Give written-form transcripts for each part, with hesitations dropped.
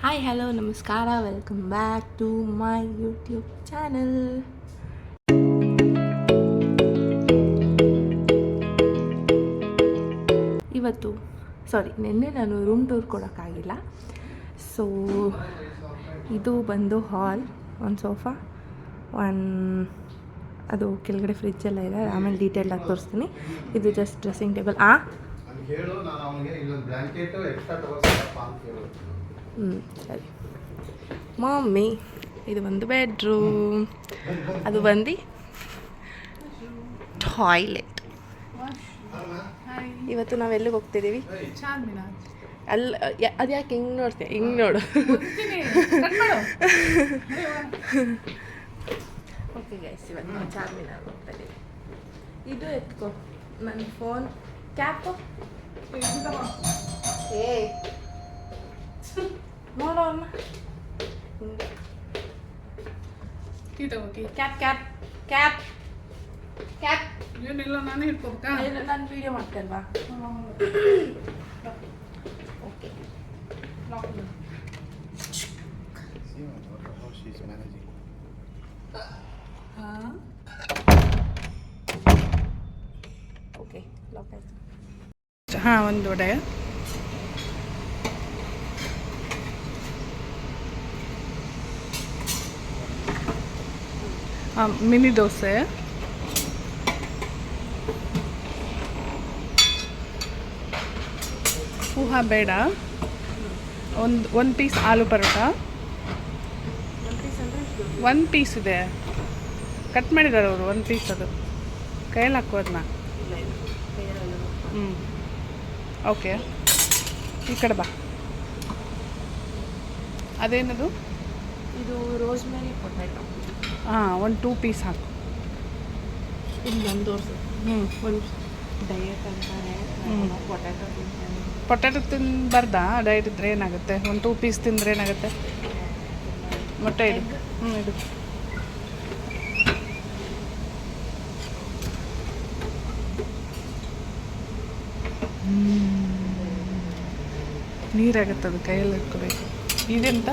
Hi hello ನಮಸ್ಕಾರ, welcome back to my YouTube channel. ನಿನ್ನೆ ನಾನು ರೂಮ್ ಟೂರ್ ಕೊಡೋಕ್ಕಾಗಿಲ್ಲ. ಸೊ ಇದು ಬಂದು ಹಾಲ್, ಒಂದು ಸೋಫಾ, ಅದು ಕೆಳಗಡೆ ಫ್ರಿಜ್ಜೆಲ್ಲ ಇದೆ, ಆಮೇಲೆ ಡೀಟೇಲ್ಡಾಗಿ ತೋರಿಸ್ತೀನಿ. ಇದು ಜಸ್ಟ್ ಡ್ರೆಸ್ಸಿಂಗ್ ಟೇಬಲ್. ಸರಿ ಮಮ್ಮಿ, ಇದು ಒಂದು ಬೆಡ್ರೂಮ್, ಅದು ಬಂದು ಟಾಯ್ಲೆಟ್. ಇವತ್ತು ನಾವೆಲ್ಲಿಗೆ ಹೋಗ್ತಿದ್ದೀವಿ? ಅಲ್ಲ, ಅದು ಯಾಕೆ ಹಿಂಗೆ ನೋಡ್ತೀಯ? ಹಿಂಗೆ ನೋಡು. ಓಕೆ ಗೈಸ್, ಇವತ್ತು ನಾವು ಚಾರ್ಮಿನಾರ್ ಹೋಗ್ತಾ ಇದ್ದೀವಿ. ಇದು ಎತ್ಕೋ ನನ್ನ ಫೋನ್ ಕ್ಯಾಪು. ಏ ನೋಡೋ ಅಮ್ಮ, ಕ್ಯಾಪ್ ಕ್ಯಾಪ್ ಕ್ಯಾಪ್ ಕ್ಯಾಪ್. ಏನಿಲ್ಲ, ನಾನೇ ಹಿಡ್ಕೋಬೇಕಾ? ನಾನು ವೀಡಿಯೋ ಮಾಡ್ತೇಲ್ವಾ? ಓಕೆ. ಓಕೆ, ಲಾಕ್ ಆಯ್ತು. ಹಾಂ, ಒಂದು ವಡೆ, ಮಿನಿ ದೋಸೆ, ಪೂಹಾ ಬೇಡ, ಒಂದು ಪೀಸ್ ಆಲೂ ಪರೋಟ. ಒಂದು ಪೀಸ್ ಇದೆ, ಕಟ್ ಮಾಡಿದ್ದಾರೆ ಅವರು, ಒಂದು ಪೀಸ್. ಅದು ಕೈಯಲ್ಲಿ ಹಾಕೋದನ್ನ. ಓಕೆ, ಈ ಕಡೆ ಬಾ. ಅದೇನದು? ಇದು ರೋಸ್ಮೆರಿ ಪೊಟ್ಯಾಟೊ. ಹಾಂ, ಒಂದು 2 ಪೀಸ್ ಹಾಕು. ಇದು ಒಂದು ತೋರಿಸು. ಒಂದು ಡಯಟ್ ಅಂತಾರೆ, ಪೊಟ್ಯಾಟೊ ತಿಂತಾನೆ. ಪೊಟ್ಯಾಟೊ ತಿನ್ನಬಾರ್ದಾ? ಡಯಟ್ ಇದ್ದರೆ ಏನಾಗುತ್ತೆ? ಒಂದು 2 ಪೀಸ್ ತಿಂದರೆ ಏನಾಗುತ್ತೆ? ಮೊಟ್ಟೆ ಇಡು. ಇಡು. ನೀರಾಗುತ್ತೆ, ಅದು ಕೈಯಲ್ಲಿ ಇಟ್ಕೋಬೇಕು. ಇದೆಂತ?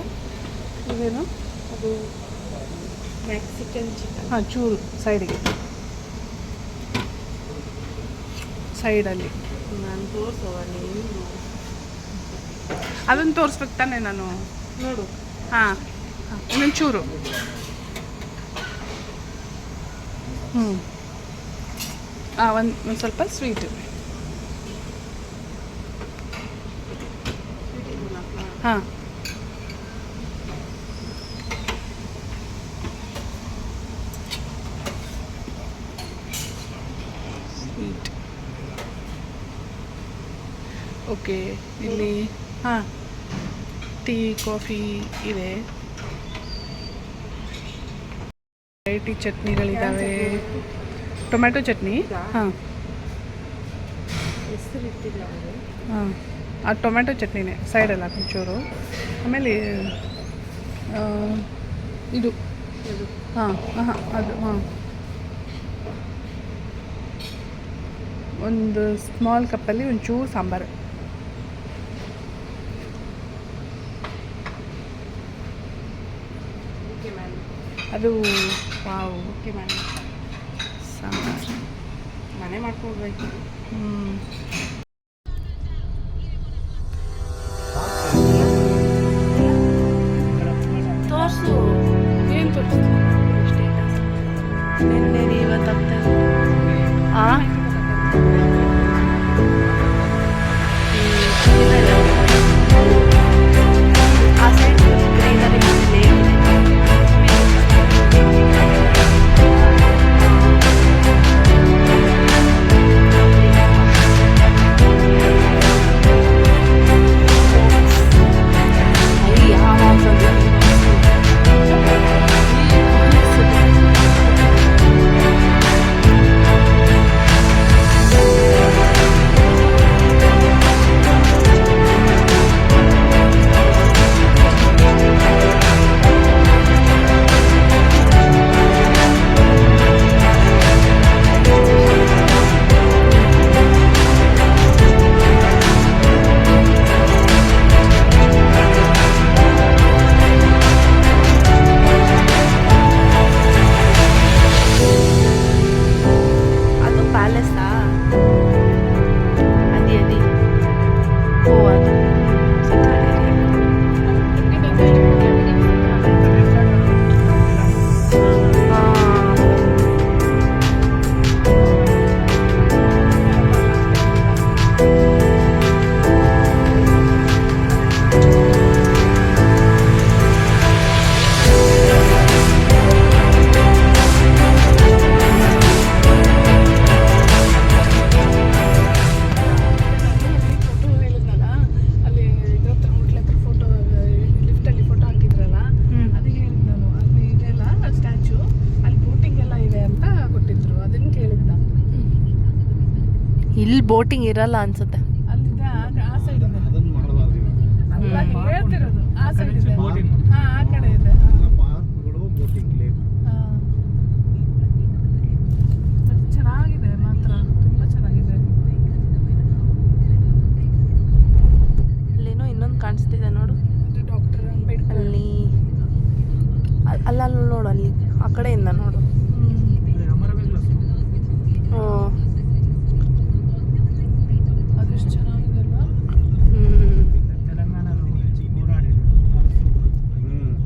ಇದೇನು? ಅದು ಮೆಕ್ಸಿಕನ್ ಚಿಕನ್. ಹಾಂ, ಚೂರು ಸೈಡಿಗೆ, ಸೈಡಲ್ಲಿ. ನಾನು ತೋರಿಸುವ, ನೀವು ಅದನ್ನು ತೋರಿಸ್ಬೇಕು ತಾನೆ ನಾನು? ನೋಡು. ಹಾಂ, ಇನ್ನೊಂದು ಚೂರು. ಒಂದು ಸ್ವಲ್ಪ ಸ್ವೀಟು. ಹಾಂ, ಸ್ವೀಟ್. ಓಕೆ, ಇಲ್ಲಿ ಹಾಂ, ಟೀ ಕಾಫಿ ಇದೆ, ವೆರೈಟಿ ಚಟ್ನಿಗಳಿದ್ದಾವೆ. ಟೊಮ್ಯಾಟೊ ಚಟ್ನಿ. ಹಾಂ ಹಾಂ, ಆ ಟೊಮ್ಯಾಟೊ ಚಟ್ನಿನೇ ಸೈಡಲ್ಲ ಒಂಚೂರು. ಆಮೇಲೆ ಇದು ಹಾಂ ಹಾಂ, ಅದು ಹಾಂ, ಒಂದು ಸ್ಮಾಲ್ ಕಪ್ಪಲ್ಲಿ ಒಂಚೂರು ಸಾಂಬಾರು. ಅದು ವಾವ್. ಓಕೆ ಮ್ಯಾಮ್, ಸಾಂಬಾರು ಮನೆ ಮಾಡ್ಕೊಡ್ಬೇಕು. ತೋರಿಸು. ಏನು ತೋರಿಸ್ತೀನಿ? ಸ್ಟೇಟಸ್ ನಿನ್ನೆ ಇವತ್ತು ಹಾಂ, ಆ ಸೈಡ್ ಗ್ರೀನರಿ ಬೋಟಿಂಗ್ ಇರಲ್ಲ ಅನ್ಸುತ್ತೆ. ಅಲ್ಲಿದೆ ಆ ಸೈಡ್ ಇದೆ. ಅದನ್ನ ಮಾಡಬಾರ್ದು ಅಲ್ಲ ಹೇಳ್ತಿರೋದು ಆ ಸೈಡ್ ಇದೆ. ಹಾ ಆ ಕಡೆ ಇದೆ. ಪಾರ್ಕ್ಗಳು ಬೋಟಿಂಗ್ ಲೇಕ್. ಚೆನ್ನಾಗಿದೆ ಮಾತ್ರ, ತುಂಬಾ ಚೆನ್ನಾಗಿದೆ. ಅಲ್ಲೇನೋ ಇನ್ನೊಂದು ಕಾಣಿಸ್ತಿದೆ ನೋಡು, ಅದು ಡಾಕ್ಟರ್ ಅಂಬೇಡ್ಕರ್. ಅಲ್ಲಿ ಅಲ್ಲ ನೋಡು, ಅಲ್ಲಿ ಆ ಕಡೆಯಿಂದ ನೋಡು. ಓ ಅದೆಷ್ಟು ಚೆನ್ನಾಗಿದೆ ಅಲ್ವಾ?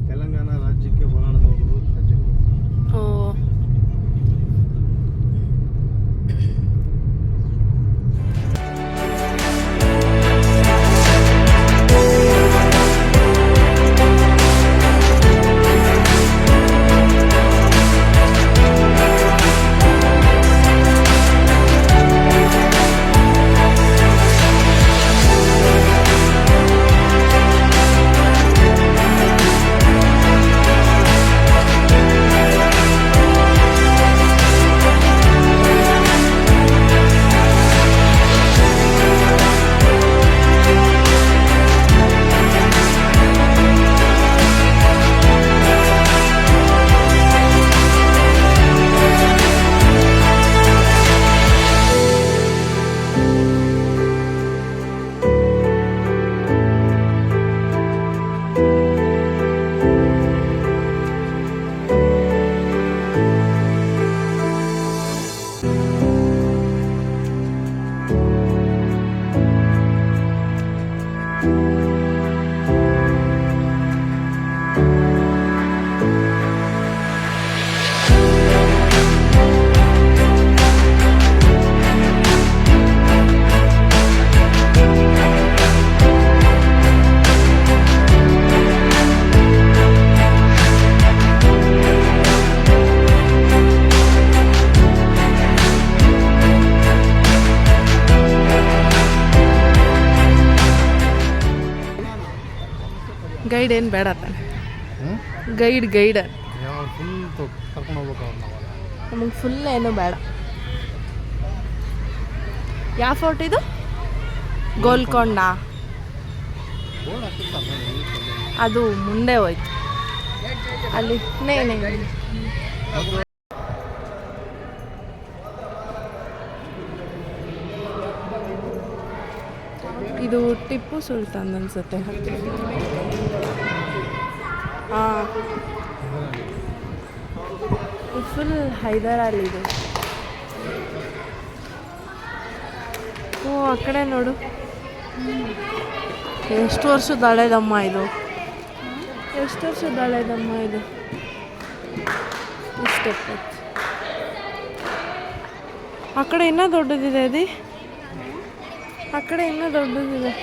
ತೆಲಂಗಾಣ ರಾಜ್ಯಕ್ಕೆ ಹೋರಾಡದವರು ರಾಜ್ಯಗಳು. ಓ ಗೈಡ್ ಏನು ಬೇಡ ತಾನೆ? ಗೈಡ್ ಯಾವ ಫುಲ್ ಕರ್ಕೊಂಡು ಹೋಗ್ಬೇಕು ಅವ್ರನ್ನ ಅವಾಗ. ನಮಗೆ ಫುಲ್ ಏನು ಬೇಡ. ಯಾವ ಫೋರ್ಟ್ ಇದು? ಗೋಲ್ಕೊಂಡ. ಬೋರ್ಡ್ ಹಾಕಿರ್ತಾರೆ ಅದು ಮುಂದೆ ಹೋಯ್ತು ಅಲ್ಲಿ. ಇದು ಟಿಪ್ಪು ಸುಲ್ತಾನ್ ಅನ್ಸುತ್ತೆ. ಹಾಂ, ಫುಲ್ ಹೈದರಾಲಿ ಇದು. ಓ ಆ ಕಡೆ ನೋಡು, ಎಷ್ಟು ವರ್ಷದ ಹಳೇದಮ್ಮ ಇದು, ಎಷ್ಟು ವರ್ಷದ ಹಳೇದಮ್ಮ ಇದು. ಇಷ್ಟೇ. ಆ ಕಡೆ ಇನ್ನೂ ದೊಡ್ಡದಿದೆ ಅದು, ಆ ಕಡೆ ಇನ್ನೂ ದೊಡ್ಡದಿದೆ.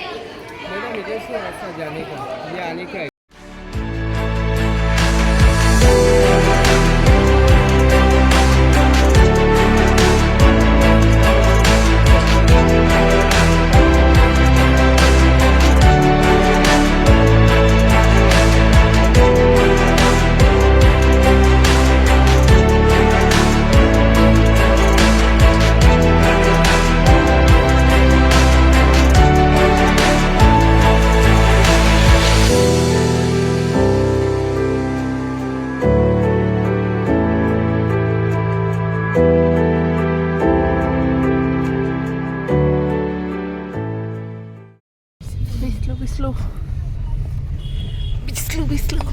ಬಿಸಿಲು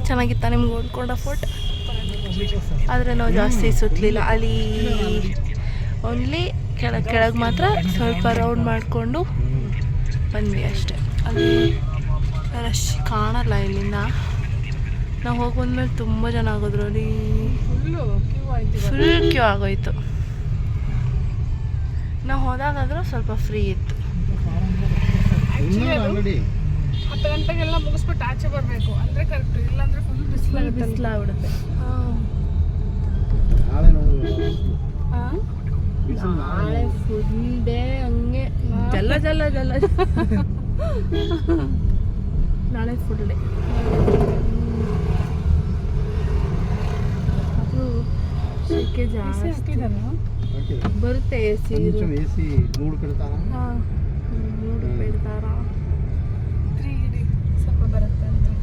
ಚೆನ್ನಾಗಿತ್ತ ನಿಮ್ಗೆ ಓದ್ಕೊಂಡ ಫೋಟೋ? ಆದರೆ ನಾವು ಜಾಸ್ತಿ ಸುತ್ತಲಿಲ್ಲ, ಅಲ್ಲಿ ಓನ್ಲಿ ಕೆಳಗೆ ಮಾತ್ರ ಸ್ವಲ್ಪ ರೌಂಡ್ ಮಾಡಿಕೊಂಡು ಬಂದ್ವಿ ಅಷ್ಟೇ. ಅಲ್ಲಿ ರಶ್ ಕಾಣಲ್ಲ ಇಲ್ಲಿಂದ. ನಾವು ಹೋಗಿ ಬಂದ್ಮೇಲೆ ತುಂಬ ಜನ ಆಗೋದ್ರು, ಅಲ್ಲಿ ಫುಲ್ ಕ್ಯೂ ಆಗೋಯ್ತು. ನಾವು ಹೋದಾಗಾದರೂ ಸ್ವಲ್ಪ ಫ್ರೀ ಇತ್ತು. 10 ಗಂಟೆಗೆಲ್ಲ ಮುಗಿಸ್ಬಿಟ್ಟು ಆಚೆ ಬರಬೇಕು ಅಂದರೆ ಕರೆಕ್ಟ್, ಇಲ್ಲಾಂದರೆ ಫುಲ್ ಬಿಸಿಲಾಗ್ಬಿಡುತ್ತೆ. ನಾಳೆ ಫುಲ್ ಡೇ ಹಂಗೆ ಜಲ್ಲ ನಾಳೆ ಫುಲ್ ಡೇ. ಅದು ಸೆಕೆ ಜಾಸ್ತಿ. ಹಾಕಿದ್ರೆ ಬರುತ್ತೆ ಎ ಸಿ కొంచెం ఏసీ 3 పెడతారా ಹಾಂ 3 పెడతారా 3D ಸ್ವಲ್ಪ ಬರುತ್ತೆ ಅಂದರೆ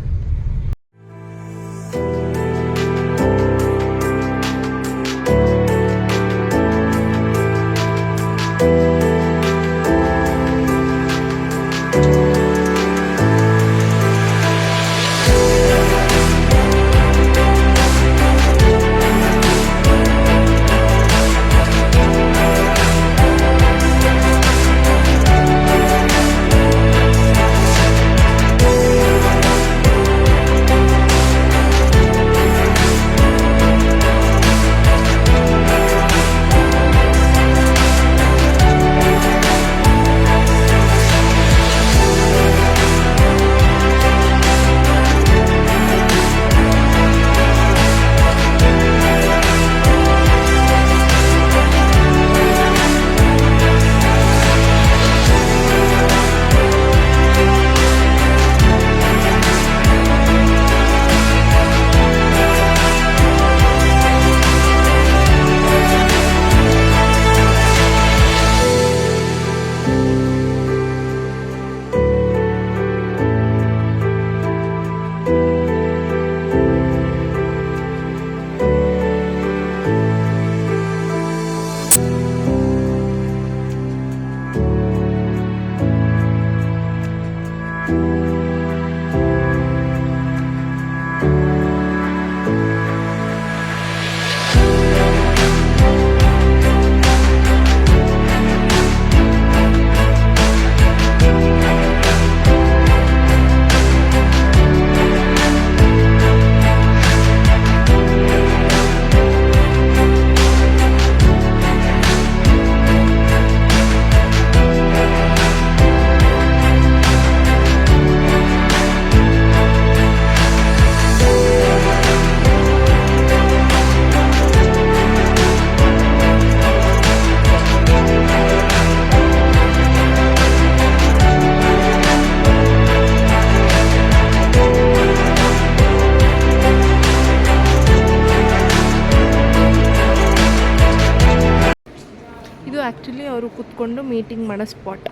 ಆ್ಯಕ್ಚುಲಿ ಅವರು ಕೂತ್ಕೊಂಡು ಮೀಟಿಂಗ್ ಮಾಡೋ ಸ್ಪಾಟ್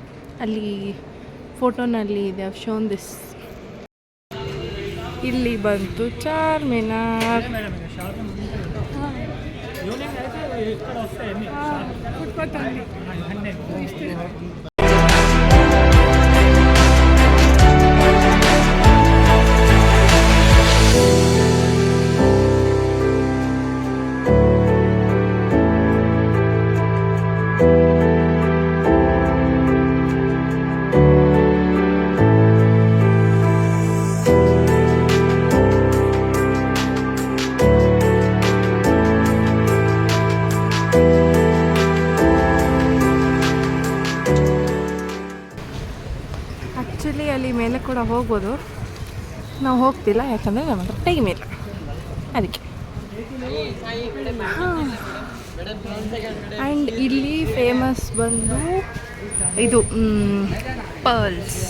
ಅಲ್ಲಿ ಫೋಟೋನಲ್ಲಿ ಇದೆ ಶೋನ್ ದಿಸ್ ಇಲ್ಲಿ ಬಂತು ಚಾರ್ಮಿನಾರ್ ಆ್ಯಕ್ಚುಲಿ ಅಲ್ಲಿ ಮೇಲೆ ಕೂಡ ಹೋಗ್ಬೋದು ನಾವು ಹೋಗ್ತಿಲ್ಲ ಯಾಕಂದರೆ ನಮ್ಮ ಹತ್ರ ಟೈಮ್ ಇಲ್ಲ ಅದಕ್ಕೆ ಆ್ಯಂಡ್ ಇಲ್ಲಿ ಫೇಮಸ್ ಬಂದು ಇದು ಪರ್ಲ್ಸ್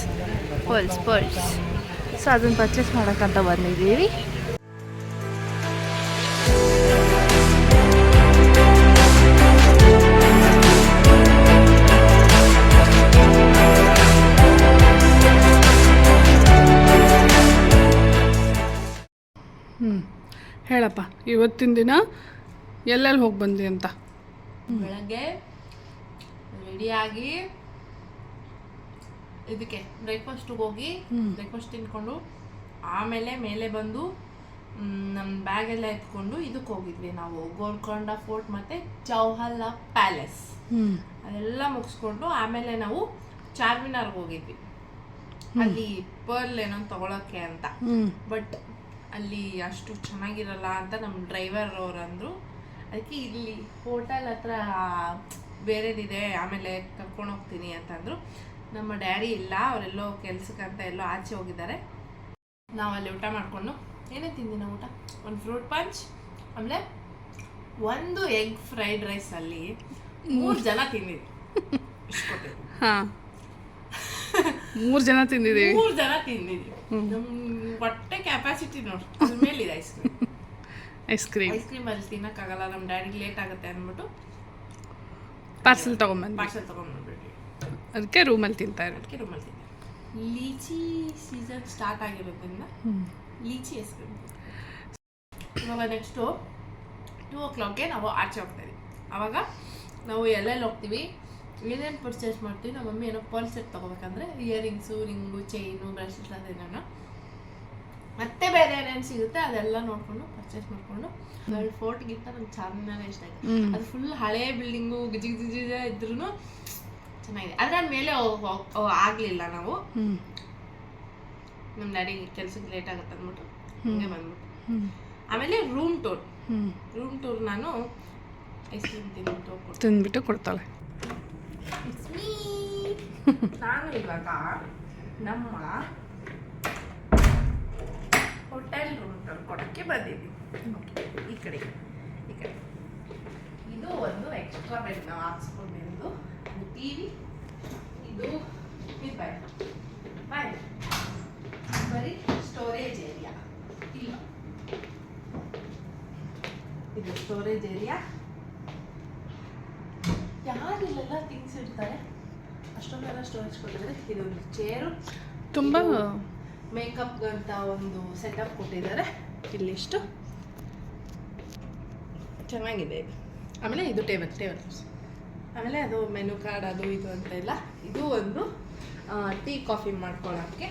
ಸೊ ಅದನ್ನು ಪರ್ಚೇಸ್ ಮಾಡೋಕ್ಕಂತ ಬಂದಿದ್ದೀವಿ. ಹೇಳಪ್ಪ ಇವತ್ತಿನ ದಿನ ಎಲ್ಲೆಲ್ಲಿ ಹೋಗಿ ಬಂದಿ ಅಂತ. ಬೆಳಗ್ಗೆ ರೆಡಿಯಾಗಿ ಇದಕ್ಕೆ ಬ್ರೇಕ್ಫಾಸ್ಟಿಗೆ ಹೋಗಿ ಬ್ರೇಕ್ಫಾಸ್ಟ್ ತಿನ್ಕೊಂಡು ಆಮೇಲೆ ಮೇಲೆ ಬಂದು ನಮ್ಮ ಬ್ಯಾಗೆಲ್ಲ ಎತ್ಕೊಂಡು ಇದಕ್ಕೆ ಹೋಗಿದ್ವಿ ನಾವು ಗೋಲ್ಕೊಂಡ ಫೋರ್ಟ್ ಮತ್ತು ಜವಾಹರ್ಲಾಲ್ ಪ್ಯಾಲೇಸ್ ಅದೆಲ್ಲ ಮುಗಿಸ್ಕೊಂಡು ಆಮೇಲೆ ನಾವು ಚಾರ್ಮಿನಾರ್ಗೆ ಹೋಗಿದ್ವಿ. ಅಲ್ಲಿ ಪರ್ಲ್ ಏನೋ ತಗೊಳಕ್ಕೆ ಅಂತ, ಬಟ್ ಅಲ್ಲಿ ಅಷ್ಟು ಚೆನ್ನಾಗಿರಲ್ಲ ಅಂತ ನಮ್ಮ ಡ್ರೈವರ್ ಅವ್ರು ಅಂದರು. ಅದಕ್ಕೆ ಇಲ್ಲಿ ಹೋಟೆಲ್ ಹತ್ರ ಬೇರೆದಿದೆ ಆಮೇಲೆ ಕರ್ಕೊಂಡು ಹೋಗ್ತೀನಿ ಅಂತಂದರು. ನಮ್ಮ ಡ್ಯಾಡಿ ಇಲ್ಲ, ಅವರೆಲ್ಲೋ ಕೆಲ್ಸಕ್ಕಂತ ಎಲ್ಲೋ ಆಚೆ ಹೋಗಿದ್ದಾರೆ. ನಾವು ಅಲ್ಲಿ ಊಟ ಮಾಡಿಕೊಂಡು ಏನೇ ತಿಂದಿನ ಊಟ, ಒಂದು ಫ್ರೂಟ್ ಪಂಚ್, ಆಮೇಲೆ ಒಂದು ಎಗ್ ಫ್ರೈಡ್ ರೈಸ್. ಅಲ್ಲಿ 3 ಜನ ತಿಂದಿದ್ವಿ. ಹಾಂ 3 ಜನ ತಿಂದಿದ್ದೀವಿ. 3 ಜನ ತಿಂದಿದ್ವಿ. ನಮ್ಮ ಹೊಟ್ಟೆ ಕೆಪಾಸಿಟಿ ನೋಡಿ ಅದ್ರ ಮೇಲಿದೆ ಐಸ್ ಕ್ರೀಮ್ ಅಲ್ಲಿ ತಿನ್ನೋಕ್ಕಾಗಲ್ಲ, ನಮ್ಮ ಡ್ಯಾಡಿಗೆ ಲೇಟ್ ಆಗುತ್ತೆ ಅಂದ್ಬಿಟ್ಟು ಪಾರ್ಸೆಲ್ ತೊಗೊಂಬಂದು ಪಾರ್ಸೆಲ್ ತೊಗೊಂಡ್ಬಿಟ್ವಿ. ಅದಕ್ಕೆ ರೂಮಲ್ಲಿ ತಿಂತಾ ಇರೋದು. ಅದಕ್ಕೆ ರೂಮಲ್ಲಿ ತಿಂದೆ. ಲೀಚಿ ಸೀಸನ್ ಸ್ಟಾರ್ಟ್ ಆಗಿರೋದ್ರಿಂದ ಲೀಚಿ ಹೆಸರು. ಇವಾಗ ನೆಕ್ಸ್ಟು 2 o'clockಗೆ ನಾವು ಆಚೆ ಹೋಗ್ತಾಯಿದ್ವಿ. ಆವಾಗ ನಾವು ಎಲ್ಲೆಲ್ಲಿ ಹೋಗ್ತೀವಿ, ಏನೇನು ಪರ್ಚೇಸ್ ಮಾಡ್ತೀವಿ. ನಮ್ಮ ಮಮ್ಮಿ ಏನೋ ಪರ್ಸ್ ಸೆಟ್ ತೊಗೋಬೇಕಂದ್ರೆ ಇಯರಿಂಗ್ಸು, ರಿಂಗು, ಚೈನು, ಬ್ರಾಸ್ಲೆಟ್ ಅದೇನೋ ಮತ್ತೆ ಬೇರೆ ಏನೇನು ಸಿಗುತ್ತೆ ಅದೆಲ್ಲ ನೋಡಿಕೊಂಡು ಪರ್ಚೇಸ್ ಮಾಡಿಕೊಂಡು ಫೋರ್ಟ್ಗಿಂತ ನಂಗೆ ಚಾರ್ಮಿನಾರೇ ಇಷ್ಟ ಆಯಿತು. ಅದು ಫುಲ್ ಹಳೇ ಬಿಲ್ಡಿಂಗು ಗಿಜಿ ಇದ್ರೂ ಚೆನ್ನಾಗಿದೆ. ಆದರೆ ಅಲ್ಲಿ ಮೇಲೆ ಆಗಲಿಲ್ಲ ನಾವು. ನಮ್ಮ ಡ್ಯಾಡಿ ಕೆಲ್ಸಕ್ಕೆ ಲೇಟ್ ಆಗುತ್ತೆ ಅಂದ್ಬಿಟ್ಟು ಹಂಗೆ ಬಂದ್ಬಿಟ್ಟು. ಆಮೇಲೆ ರೂಮ್ ಟೂರ್ ನಾನು ಐಸ್ ಕ್ರೀಮ್ ತಿಂದ್ಬಿಟ್ಟು ಕೊಡ್ತಾಳೆ. ನಾನು ಇವಾಗ ನಮ್ಮ ಹೋಟೆಲ್ ರೂಮ್ ಟೂರ್ ಕೊಡೋಕ್ಕೆ ಬಂದಿದ್ದೀನಿ. ಈ ಕಡೆ ಇದು ಒಂದು ಎಕ್ಸ್ಟ್ರಾ ಬೆಡ್ ನಾವು ಹಾಕ್ಸ್ಕೊಂಡಿರೋದು. ಅದು ಟಿವಿ, ಇದು ಬಾಯ್ ಬರೀ ಸ್ಟೋರೇಜ್ ಏರಿಯಾ. ಇಲ್ಲ, ಇದು ಸ್ಟೋರೇಜ್ ಏರಿಯಾ. ಯಾರಿಲ್ಲೆಲ್ಲ ಥಿಂಗ್ಸ್ ಇಡ್ತಾರೆ, ಅಷ್ಟೊಂದೆಲ್ಲ ಸ್ಟೋರೇಜ್ ಕೊಟ್ಟಿದ್ದಾರೆ. ಇದೊಂದು ಚೇರು, ತುಂಬ ಮೇಕಪ್ ಅಂತ ಒಂದು ಸೆಟಪ್ ಕೊಟ್ಟಿದ್ದಾರೆ. ಇಲ್ಲಿಷ್ಟು ಚೆನ್ನಾಗಿದೆ ಇದು. ಆಮೇಲೆ ಇದು ಟೇಬಲ್. ಆಮೇಲೆ ಅದು ಮೆನು ಕಾರ್ಡ್ ಅದು ಇದು ಅಂತ ಇಲ್ಲ. ಇದು ಒಂದು ಟೀ ಕಾಫಿ ಮಾಡ್ಕೊಳ್ಳೋಕ್ಕೆ.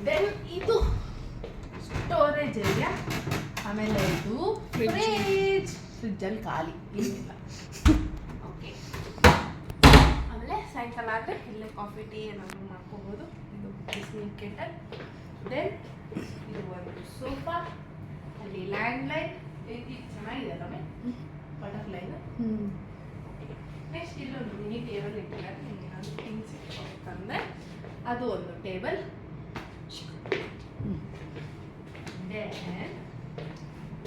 ದೆನ್ ಇದು ಸ್ಟೋರೇಜ್ ಏರಿಯಾ. ಆಮೇಲೆ ಇದು ಫ್ರಿಜ್ಜಲ್ಲಿ ಖಾಲಿ ಏನಿಲ್ಲ. ಓಕೆ, ಆಮೇಲೆ ಸಾಯಂಕಾಲ ಆದರೆ ಇಲ್ಲೇ ಕಾಫಿ ಟೀ ಏನಾದರೂ ಮಾಡ್ಕೋಬೋದು. ಇದು ಬಿಸಿನೀರು ಕೆಟಲ್. ದೆನ್ ಇದು ಒಂದು ಸೋಫಾ, ಅಲ್ಲಿ ಲ್ಯಾಂಡ್ಲೈನ್ ಚೆನ್ನಾಗಿದೆ ಅಲ್ಲವೇ, ಬಟರ್ಫ್ಲೈನ. ನೆಕ್ಸ್ಟ್ ಇಲ್ಲೊಂದು ಮಿನಿ ಟೇಬಲ್ ಇಟ್ಟಿದ್ದಾರೆ. ನಿಮಗೆ ಏನಾದರೂ ಥಿಂಗ್ಸ್ ಇಟ್ಕೋಬೇಕಂದ್ರೆ ಅದು ಒಂದು ಟೇಬಲ್. ದೆನ್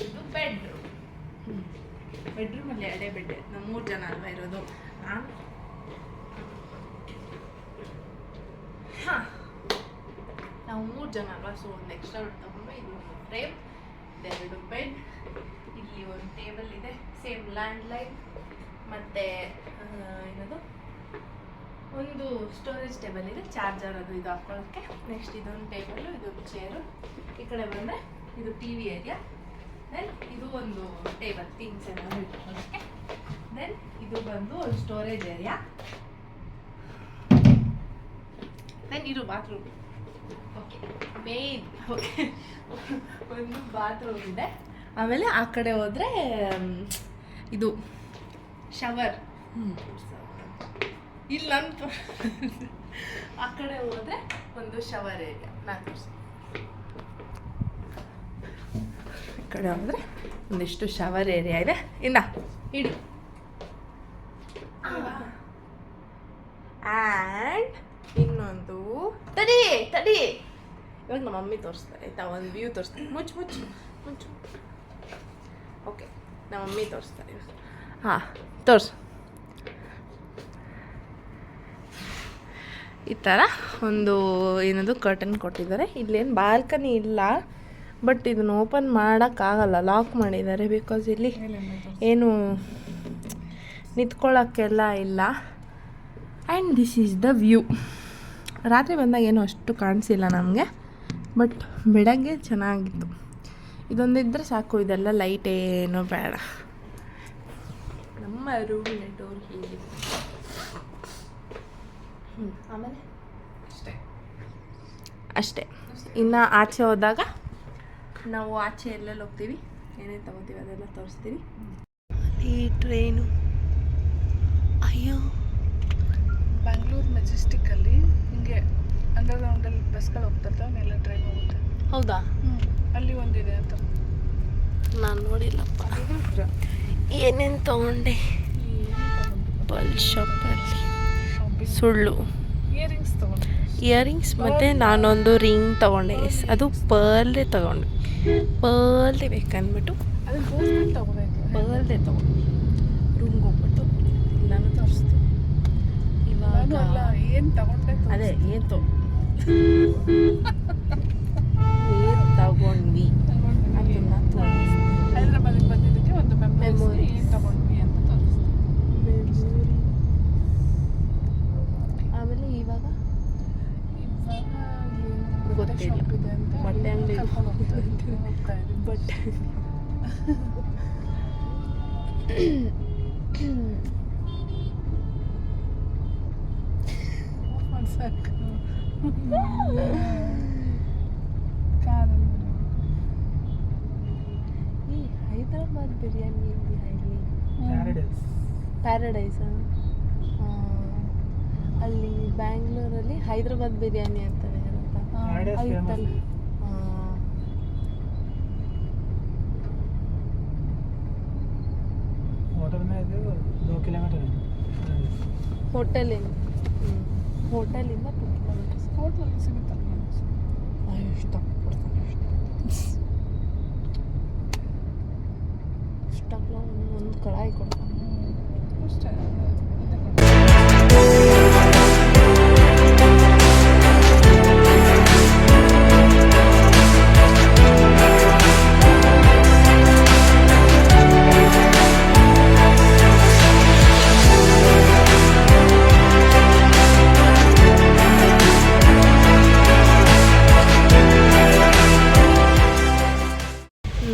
ಇದು ಬೆಡ್ರೂಮಲ್ಲಿ ಎರಡೇ ಬೆಡ್. ನಾವು 3 ಜನ ಅಲ್ವಾ ಇರೋದು. ನಾವು 3 ಜನ ಅಲ್ವಾ, ಸೊ ಒಂದು ಎಕ್ಸ್ಟ್ರಾ ಬೆಡ್ ತಗೊಂಡು ಇದು ಒಂದು ಫ್ರೇಮ್, 2 ಬೆಡ್. ಇಲ್ಲಿ ಒಂದು ಟೇಬಲ್ ಇದೆ, ಸೇಮ್ ಲ್ಯಾಂಡ್ಲೈನ್. ಮತ್ತು ಏನದು ಒಂದು ಸ್ಟೋರೇಜ್ ಟೇಬಲ್ ಇದೆ, ಚಾರ್ಜರ್ ಅದು ಇದು ಹಾಕ್ಕೊಳ್ಳೋಕ್ಕೆ. ನೆಕ್ಸ್ಟ್ ಇದೊಂದು ಟೇಬಲು, ಇದೊಂದು ಚೇರು. ಈ ಕಡೆ ಬಂದರೆ ಇದು ಟಿ ವಿ ಏರಿಯಾ. ದೆನ್ ಇದು ಒಂದು ಟೇಬಲ್, ಥಿಂಗ್ಸ್ ಏನಾದರೂ ಇಟ್ಕೊಳ್ಳೋಕ್ಕೆ. ದೆನ್ ಇದು ಬಂದು ಒಂದು ಸ್ಟೋರೇಜ್ ಏರಿಯಾ. ದೆನ್ ಇದು ಬಾತ್ರೂಮ್. ಓಕೆ, ಮೇನ್ ಓಕೆ ಒಂದು ಬಾತ್ರೂಮ್ ಇದೆ. ಆಮೇಲೆ ಆ ಕಡೆ ಹೋದರೆ ಇದು ಶವರ್. ಇಲ್ಲಿ ನನ್ನ ಆ ಕಡೆ ಹೋದರೆ ಒಂದು ಶವರ್ ಏರಿಯಾ. ನಾನು ತೋರಿಸ್ತೀನಿ. ಈ ಕಡೆ ಹೋದರೆ ಒಂದಿಷ್ಟು ಶವರ್ ಏರಿಯಾ ಇದೆ. ಇಡಿ. ಆ್ಯಂಡ್ ಇನ್ನೊಂದು ತಡಿ ಇವಾಗ ನಮ್ಮ ಮಮ್ಮಿ ತೋರಿಸ್ತಾರೆ ಆಯಿತಾ, ಒಂದು ವ್ಯೂ ತೋರಿಸ್ತಾರೆ. ಮುಚ್ಚು. ಓಕೆ, ನಮ್ಮ ಮಮ್ಮಿ ತೋರಿಸ್ತಾರೆ. ಹಾಂ, ತೋರಿಸು. ಈ ಥರ ಒಂದು ಏನದು ಕರ್ಟನ್ ಕೊಟ್ಟಿದ್ದಾರೆ. ಇಲ್ಲೇನು ಬಾಲ್ಕನಿ ಇಲ್ಲ, ಬಟ್ ಇದನ್ನು ಓಪನ್ ಮಾಡೋಕ್ಕಾಗಲ್ಲ, ಲಾಕ್ ಮಾಡಿದ್ದಾರೆ. ಬಿಕಾಸ್ ಇಲ್ಲಿ ಏನು ನಿಂತ್ಕೊಳ್ಳೋಕ್ಕೆಲ್ಲ ಇಲ್ಲ. And this is the view. ರಾತ್ರಿ ಬಂದಾಗ ಏನೂ ಅಷ್ಟು ಕಾಣಿಸಿಲ್ಲ ನಮಗೆ, ಬಟ್ ಬೆಳಗ್ಗೆ ಚೆನ್ನಾಗಿತ್ತು. ಇದೊಂದಿದ್ದರೆ ಸಾಕು, ಇದೆಲ್ಲ ಲೈಟ್ ಏನೂ ಬೇಡ. ನಮ್ಮ ರೂಮಿನ ಡೋರ್ ಹೀಗೆ. ಆಮೇಲೆ ಅಷ್ಟೇ. ಇನ್ನು ಆಚೆ ಹೋದಾಗ ನಾವು ಆಚೆ ಎಲ್ಲೆಲ್ಲಿ ಹೋಗ್ತೀವಿ, ಏನೇನು ತಗೋತೀವಿ ಅದೆಲ್ಲ ತೋರಿಸ್ತೀವಿ. ಈ ಟ್ರೈನು, ಅಯ್ಯೋ, ಬ್ಯಾಂಗ್ಳೂರು ಮೆಜೆಸ್ಟಿಕ್ಕಲ್ಲಿ ಹಿಂಗೆ ಅಂಡರ್ಗ್ರೌಂಡಲ್ಲಿ ಬಸ್ಗಳು ಹೋಗ್ತಿರ್ತಾವೆ, ಮೇಲೆ ಟ್ರೈನ್ ಹೋಗುತ್ತೆ. ಹೌದಾ? ಅಲ್ಲಿ ಒಂದಿದೆ ಅಂತ ನಾನು ನೋಡಿಲ್ಲಪ್ಪ. ಏನೇನು ತೊಗೊಂಡೆ ಪಲ್ ಶಾಪಲ್ಲಿ? ಸುಳ್ಳು. ಇಯರಿಂಗ್ಸ್ ಮತ್ತು ನಾನೊಂದು ರಿಂಗ್ ತೊಗೊಂಡೆ. ಅದು ಪರ್ಲ್ದೇ ತೊಗೊಂಡೆ. ಪರ್ಲ್ದೇ ಬೇಕಂದ್ಬಿಟ್ಟು ಪರ್ಲ್ದೇ ತೊಗೊಂಡೆ. ರೂಮ್ಗೆ ಹೋಗ್ಬಿಟ್ಟು ಎಲ್ಲನೂ ತೋರಿಸ್ತು. ಇವಾಗ ಏನು ತಗೊಂಡೆ? ಅದೇ ಏನು ತಗೊಂಡ್ವಿ ಅದನ್ನು ಹೈದ್ರಾಬಾದಿಗೆ ಬಂದಿದ್ದಕ್ಕೆ ಒಂದು ಮೆಮೊರಿ ಏನು ತಗೊಂಡ್ವಿ ಅಂತ ತೋರಿಸ್ತು. ಮೆಮೊರಿ ಹೋಗ್ತಾ ಇದ್ದೀನಿ ಬಟ್ ಈ ಹೈದರಾಬಾದ್ ಬಿರಿಯಾನಿ ಇದೆಯಾ ಇಲ್ಲಿ ಪ್ಯಾರಡೈಸಾ ಅಲ್ಲಿ ಬ್ಯಾಂಗ್ಳೂರಲ್ಲಿ ಹೈದರಾಬಾದ್ ಬಿರಿಯಾನಿ ಅಂತಾರೆ ಇರುತ್ತಾ होटल में 2 किलोमीटर है ಹೋಟೆಲಿಂದ 2 ಕಿಲೋಮೀಟರ್ಸ್ ಹೋಟ್ಲಲ್ಲಿ ಸಿಗುತ್ತಲ್ಲ ಎಷ್ಟು ಕೊಡ್ತಾರೆ ಇಷ್ಟಾಗಲ ಒಂದು ಕಡಾಯಿ ಕೊಡ್ತಾನೆ ಅಷ್ಟೇ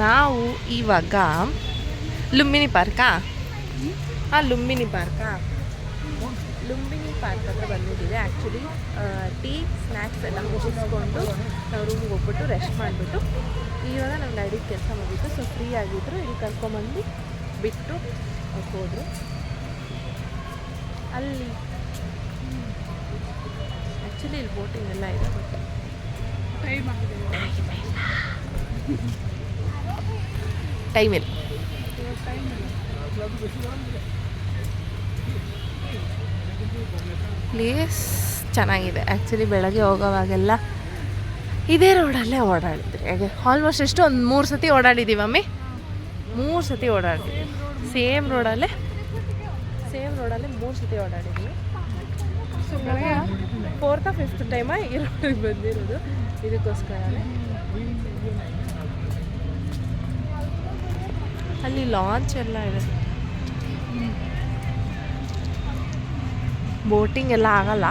ನಾವು ಇವಾಗ ಲುಂಬಿನಿ ಪಾರ್ಕಾ ಲುಂಬಿನಿ ಪಾರ್ಕ್ ಹತ್ರ ಬಂದಿದ್ದೀವಿ. ಆ್ಯಕ್ಚುಲಿ ಟೀ ಸ್ನ್ಯಾಕ್ಸ್ ಎಲ್ಲ ಮುಗಿಸ್ಕೊಂಡು ನಾವು ರೂಮ್ಗೆ ಹೋಗ್ಬಿಟ್ಟು ರೆಸ್ಟ್ ಮಾಡಿಬಿಟ್ಟು ಇವಾಗ ನಮ್ಮ ಡ್ಯಾಡಿ ಕೆಲಸ ಮುಗೀತು. ಸೊ ಫ್ರೀ ಆಗಿದ್ರು, ಇಲ್ಲಿ ಕರ್ಕೊಂಬಂದು ಬಿಟ್ಟು ಹೋದರು. ಅಲ್ಲಿ ಆ್ಯಕ್ಚುಲಿ ಇಲ್ಲಿ ಬೋಟಿಂಗ್ ಎಲ್ಲ ಇದೆ, ಬಟ್ ಟೈಮ್ ಆಗಿದೆ ಟೈಮ್ ಇಲ್ಲ. ಪ್ಲೇಸ್ ಚೆನ್ನಾಗಿದೆ. ಆ್ಯಕ್ಚುಲಿ ಬೆಳಗ್ಗೆ ಹೋಗೋವಾಗೆಲ್ಲ ಇದೇ ರೋಡಲ್ಲೇ ಓಡಾಡಿದ್ರಿ. ಹಾಗೆ ಆಲ್ಮೋಸ್ಟ್ ಎಷ್ಟು ಒಂದು 3 ಸತಿ ಓಡಾಡಿದ್ದೀವಿ ಮಮ್ಮಿ, 3 ಸತಿ ಓಡಾಡಿದ್ದೀವಿ. ಸೇಮ್ ರೋಡಲ್ಲೇ 3 ಸತಿ ಓಡಾಡಿದ್ದೀವಿ. ಸೊ ಬೆಳಗ್ಗೆ 4th 5th ಟೈಮ ಈ ರೋಡಿಗೆ ಬಂದಿರೋದು ಇದಕ್ಕೋಸ್ಕರನೇ. ಅಲ್ಲಿ ಲಾಂಚ್ ಎಲ್ಲ ಇದೆ, ಬೋಟಿಂಗ್ ಎಲ್ಲ ಆಗಲ್ಲ.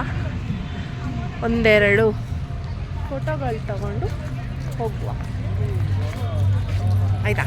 ಒಂದೆರಡು ಫೋಟೋಗಳು ತಗೊಂಡು ಹೋಗುವ ಆಯಿತಾ.